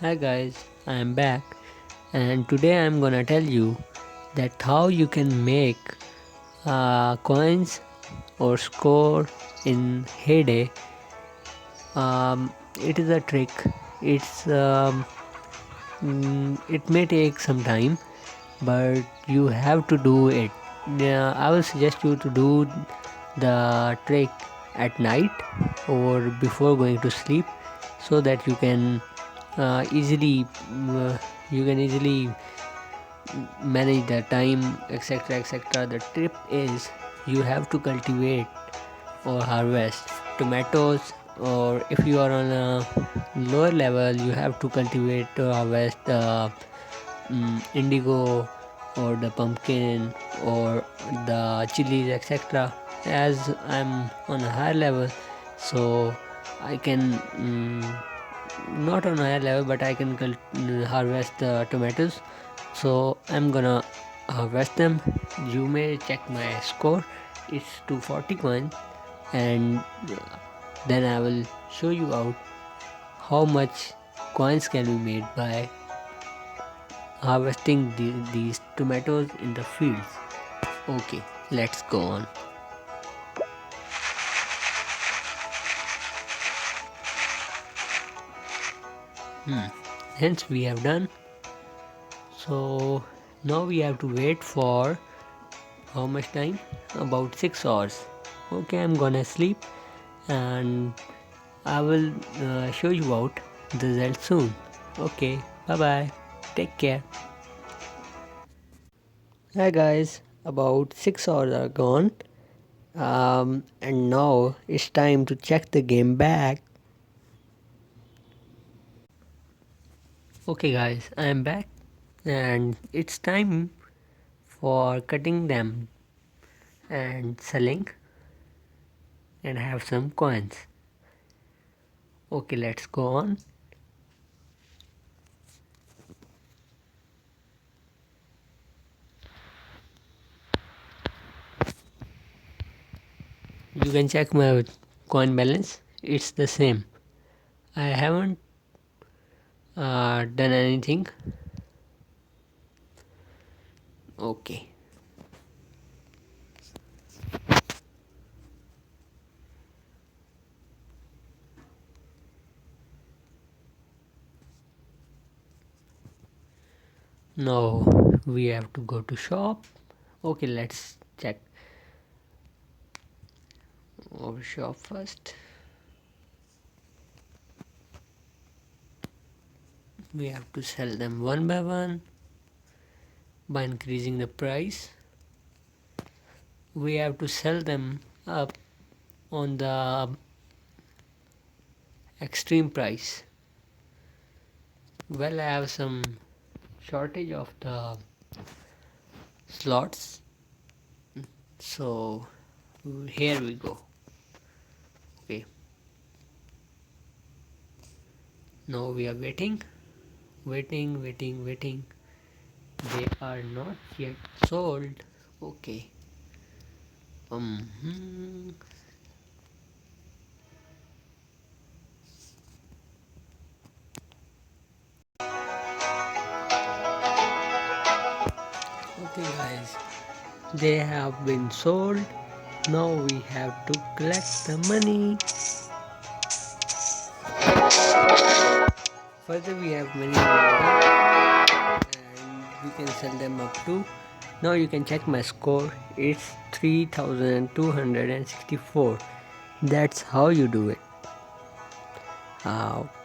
Hi guys, I am back and today I am gonna tell you that how you can make coins or score in HayDay. It is a trick. It may take some time, but you have to do it. Yeah, I will suggest you to do the trick at night or before going to sleep, so that you can easily manage the time, etc., etc. The tip is you have to cultivate or harvest tomatoes, or if you are on a lower level you have to cultivate or harvest the indigo or the pumpkin or the chilies, etc. As I'm on a higher level, so I can not on a higher level, but I can harvest the tomatoes. So I'm gonna harvest them. You may check my score, it's 240 coins, and then I will show you out how much coins can be made by harvesting these tomatoes in the fields. Okay, let's go on. Hence we have done. So now we have to wait for how much time? About 6 hours. Okay, I'm gonna sleep and I will show you out the result soon. Okay, bye bye. Take care. Hi guys, about 6 hours are gone. And now it's time to check the game back. Okay guys, I am back and it's time for cutting them and selling and have some coins. Okay, let's go on. You can check my coin balance, it's the same. I haven't done anything. Okay, now we have to go to shop. Okay, let's check our shop first. We have to sell them one by one by increasing the price. We have to sell them up on the extreme price. Well, I have some shortage of the slots, so here we go. Okay, now we are waiting. They are not yet sold. Okay. Hmm. Okay guys, they have been sold. Now we have to collect the money. Further we have many and we can sell them up to. Now you can check my score. It's 3264. That's how you do it.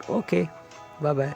Okay, bye bye.